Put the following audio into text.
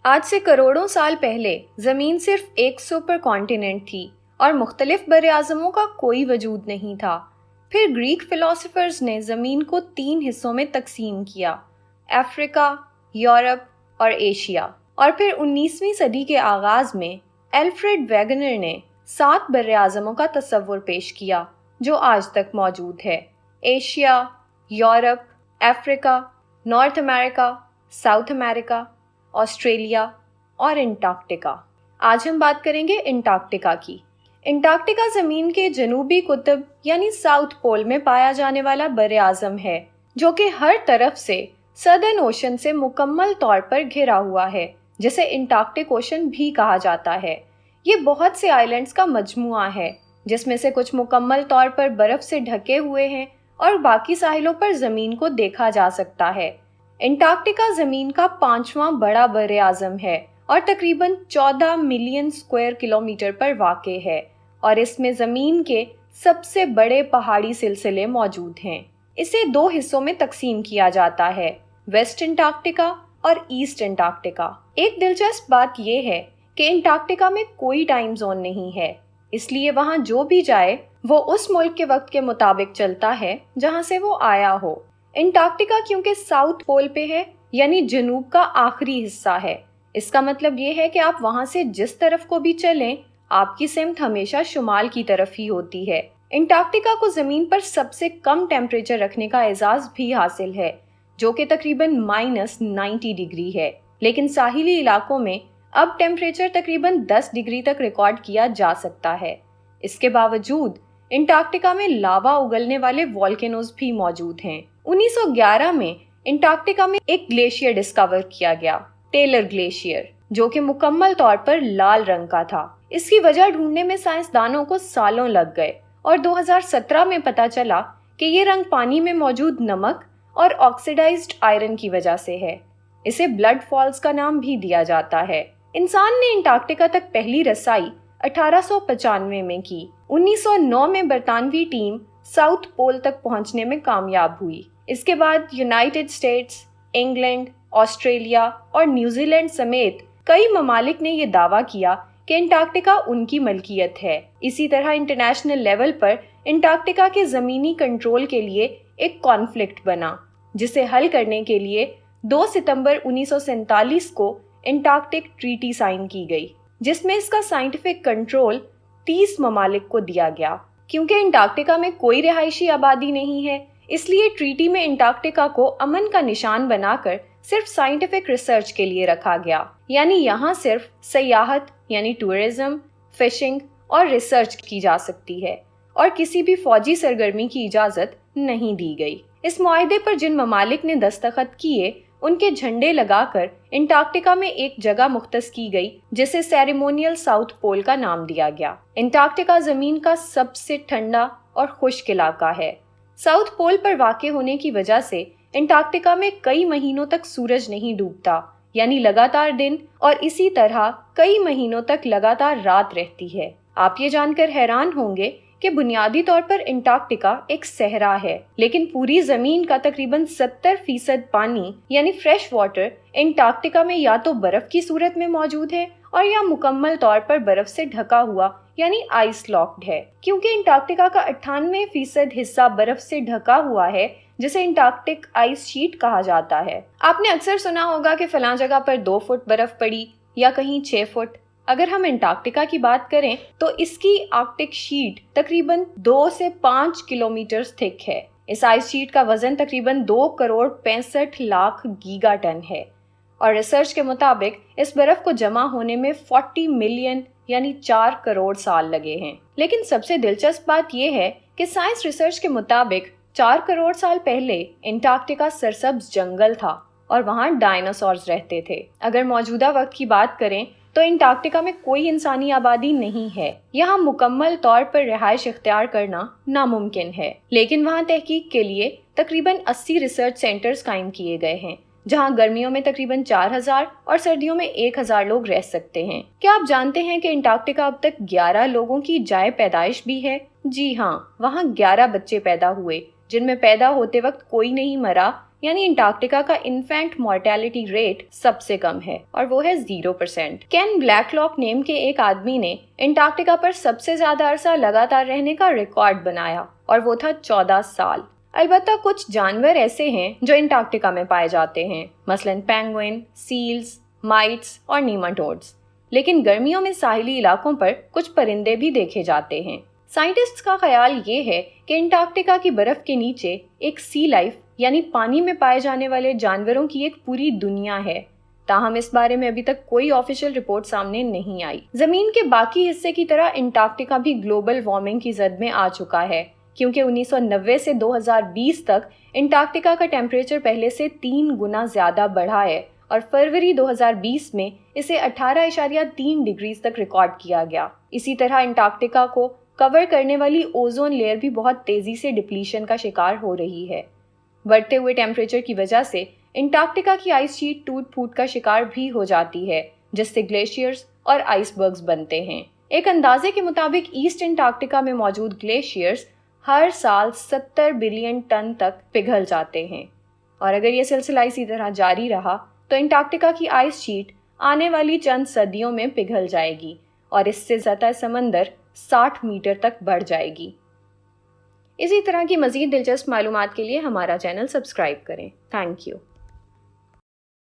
آج سے کروڑوں سال پہلے زمین صرف ایک سپر کانٹیننٹ تھی اور مختلف براعظموں کا کوئی وجود نہیں تھا۔ پھر گریک فلاسفرز نے زمین کو 3 حصوں میں تقسیم کیا، افریقہ، یورپ اور ایشیا۔ اور پھر 19ویں صدی کے آغاز میں الفریڈ ویگنر نے 7 براعظموں کا تصور پیش کیا جو آج تک موجود ہے: ایشیا، یورپ، افریقہ، نارتھ امریکہ، ساؤتھ امریکہ، آسٹریلیا اور انٹارکٹیکا۔ آج ہم بات کریں گے انٹارکٹیکا کی۔ انٹارکٹیکا زمین کے جنوبی قطب یعنی ساؤتھ پول میں پایا جانے والا براعظم ہے جو کہ ہر طرف سے سدرن اوشن سے مکمل طور پر گھرا ہوا ہے، جسے انٹارکٹک اوشن بھی کہا جاتا ہے۔ یہ بہت سے آئلینڈز کا مجموعہ ہے جس میں سے کچھ مکمل طور پر برف سے ڈھکے ہوئے ہیں اور باقی ساحلوں پر زمین کو دیکھا جا سکتا ہے۔ انٹارکٹیکا زمین کا 5واں بڑا براعظم ہے اور تقریباً 14 ملین اسکوائر کلومیٹر پر واقع ہے، اور اس میں زمین کے سب سے بڑے پہاڑی سلسلے موجود ہیں۔ اسے 2 حصوں میں تقسیم کیا جاتا ہے، ویسٹ انٹارکٹیکا اور ایسٹ انٹارکٹیکا۔ ایک دلچسپ بات یہ ہے کہ انٹارکٹیکا میں کوئی ٹائم زون نہیں ہے، اس لیے وہاں جو بھی جائے وہ اس ملک کے وقت کے مطابق چلتا ہے جہاں سے وہ آیا ہو۔ انٹارکٹیکا کیونکہ ساؤتھ پول پہ ہے، یعنی جنوب کا آخری حصہ ہے، اس کا مطلب یہ ہے کہ آپ وہاں سے جس طرف کو بھی چلیں، آپ کی سمت ہمیشہ شمال کی طرف ہی ہوتی ہے۔ انٹارکٹیکا کو زمین پر سب سے کم ٹیمپریچر رکھنے کا اعزاز بھی حاصل ہے، جو کہ تقریباً -90 ڈگری ہے، لیکن ساحلی علاقوں میں اب ٹیمپریچر تقریباً 10 ڈگری تک ریکارڈ کیا جا سکتا ہے۔ اس کے باوجود انٹارکٹیکا میں لاوا اگلنے والے والکینوز بھی موجود ہیں۔ 1911 میں انٹارکٹیکا میں ایک گلیشیئر ڈسکور کیا گیا، ٹیلر گلیشیئر، جو کہ مکمل طور پر لال رنگ کا تھا۔ اس کی وجہ ڈھونڈنے میں سائنسدانوں کو سالوں لگ گئے اور 2017 میں پتہ چلا کہ یہ رنگ پانی میں موجود نمک اور آکسیڈائزڈ آئرن کی وجہ سے ہے۔ اسے بلڈ فالز کا نام بھی دیا جاتا ہے۔ انسان نے انٹارکٹیکا تک پہلی رسائی 1895 میں کی۔ 1909 میں برطانوی ٹیم ساؤتھ پول تک پہنچنے میں کامیاب ہوئی۔ اس کے بعد یونائٹڈ اسٹیٹس، انگلینڈ، آسٹریلیا اور نیوزی لینڈ سمیت کئی ممالک نے یہ دعویٰ کیا کہ انٹارکٹیکا ان کی ملکیت ہے۔ اسی طرح انٹرنیشنل لیول پر انٹارکٹیکا کے زمینی کنٹرول کے لیے ایک کانفلکٹ بنا، جسے حل کرنے کے لیے 2 ستمبر 1947 کو انٹارکٹک ٹریٹی سائن کی گئی، جس میں اس کا سائنٹیفک کنٹرول 30 ممالک کو دیا گیا۔ کیونکہ انٹارکٹیکا میں کوئی رہائشی آبادی نہیں ہے، اس لیے ٹریٹی میں انٹارکٹیکا کو امن کا نشان بنا کر صرف سائنٹیفک ریسرچ کے لیے رکھا گیا، یعنی یہاں صرف سیاحت یعنی ٹورزم، فشنگ اور ریسرچ کی جا سکتی ہے، اور کسی بھی فوجی سرگرمی کی اجازت نہیں دی گئی۔ اس معاہدے پر جن ممالک نے دستخط کیے ان کے جھنڈے لگا کر انٹارکٹیکا میں ایک جگہ مختص کی گئی جسے سیریمونیل ساؤتھ پول کا نام دیا گیا۔ انٹارکٹیکا زمین کا سب سے ٹھنڈا اور خشک علاقہ ہے۔ ساؤتھ پول پر واقع ہونے کی وجہ سے انٹارکٹیکا میں کئی مہینوں تک سورج نہیں ڈوبتا، یعنی لگاتار دن، اور اسی طرح کئی مہینوں تک لگاتار رات رہتی ہے۔ آپ یہ جان کر حیران ہوں گے کہ بنیادی طور پر انٹارکٹیکا ایک صحرا ہے، لیکن پوری زمین کا تقریباً 70% پانی یعنی فریش واٹر انٹارکٹیکا میں یا تو برف کی صورت میں موجود ہے اور یا مکمل طور پر برف سے ڈھکا ہوا یعنی آئس لاکڈ ہے۔ کیونکہ انٹارکٹیکا کا 98% حصہ برف سے ڈھکا ہوا ہے، جسے انٹارکٹک آئس شیٹ کہا جاتا ہے۔ آپ نے اکثر سنا ہوگا کہ فلاں جگہ پر 2 فٹ برف پڑی یا کہیں 6 فٹ۔ اگر ہم انٹارکٹیکا کی بات کریں تو اس کی آرکٹک شیٹ تقریباً 2 سے 5 کلومیٹر تھک ہے۔ اس آئس شیٹ کا وزن تقریباً 2 کروڑ 65 لاکھ گیگا ٹن ہے، اور ریسرچ کے مطابق اس برف کو جمع ہونے میں 40 ملین یعنی 4 کروڑ سال لگے ہیں۔ لیکن سب سے دلچسپ بات یہ ہے کہ سائنس ریسرچ کے مطابق 4 کروڑ سال پہلے انٹارکٹیکا سرسبز جنگل تھا اور وہاں ڈائناسورز رہتے تھے۔ اگر موجودہ وقت کی بات کریں تو انٹارکٹیکا میں کوئی انسانی آبادی نہیں ہے۔ یہاں مکمل طور پر رہائش اختیار کرنا ناممکن ہے، لیکن وہاں تحقیق کے لیے تقریباً 80 ریسرچ سینٹرز قائم کیے گئے ہیں، جہاں گرمیوں میں تقریباً 4000 اور سردیوں میں 1000 لوگ رہ سکتے ہیں۔ کیا آپ جانتے ہیں کہ انٹارکٹیکا اب تک 11 لوگوں کی جائے پیدائش بھی ہے؟ جی ہاں، وہاں 11 بچے پیدا ہوئے، جن میں پیدا ہوتے وقت کوئی نہیں مرا یعنی انٹارکٹیکا کا انفینٹ مورٹیلٹی ریٹ سب سے کم ہے اور وہ ہے 0%۔ کین بلیک لاک نیم کے ایک آدمی نے انٹارکٹیکا پر سب سے زیادہ عرصہ لگاتار رہنے کا ریکارڈ بنایا اور وہ تھا 14 سال۔ البتہ کچھ جانور ایسے ہیں جو انٹارکٹیکا میں پائے جاتے ہیں، مثلاً پینگوئن، سیلز، مائٹس اور نیماٹوڈز، لیکن گرمیوں میں ساحلی علاقوں پر کچھ پرندے بھی دیکھے جاتے ہیں۔ سائنٹسٹس کا خیال یہ ہے کہ انٹارکٹیکا کی برف کے نیچے ایک سی لائف یعنی پانی میں پائے جانے والے جانوروں کی ایک پوری دنیا ہے، تاہم اس بارے میں ابھی تک کوئی آفیشیل رپورٹ سامنے نہیں آئی۔ زمین کے باقی حصے کی طرح انٹارکٹیکا بھی گلوبل وارمنگ کی زد میں آ چکا ہے، کیونکہ 1990 سے 2020 تک انٹارکٹیکا کا ٹیمپریچر پہلے سے 3 گنا زیادہ بڑھا ہے اور فروری 2020 میں اسے 18.3 ڈگریز تک ریکارڈ کیا گیا۔ اسی طرح انٹارکٹیکا کو کور کرنے والی اوزون لیئر بھی بہت تیزی سے ڈپلیشن کا شکار ہو رہی ہے۔ بڑھتے ہوئے ٹیمپریچر کی وجہ سے انٹارکٹیکا کی آئس شیٹ ٹوٹ پھوٹ کا شکار بھی ہو جاتی ہے، جس سے گلیشیئرز اور آئس برگز بنتے ہیں۔ ایک اندازے کے مطابق ایسٹ انٹارکٹیکا میں موجود گلیشیئرز ہر سال 70 بلین ٹن تک پگھل جاتے ہیں، اور اگر یہ سلسلہ اسی طرح جاری رہا تو انٹارکٹیکا کی آئس شیٹ آنے والی چند صدیوں میں پگھل جائے گی اور اس سے سطح سمندر 60 میٹر تک بڑھ جائے گی۔ اسی طرح کی مزید دلچسپ معلومات کے لیے ہمارا چینل سبسکرائب کریں۔ Thank you.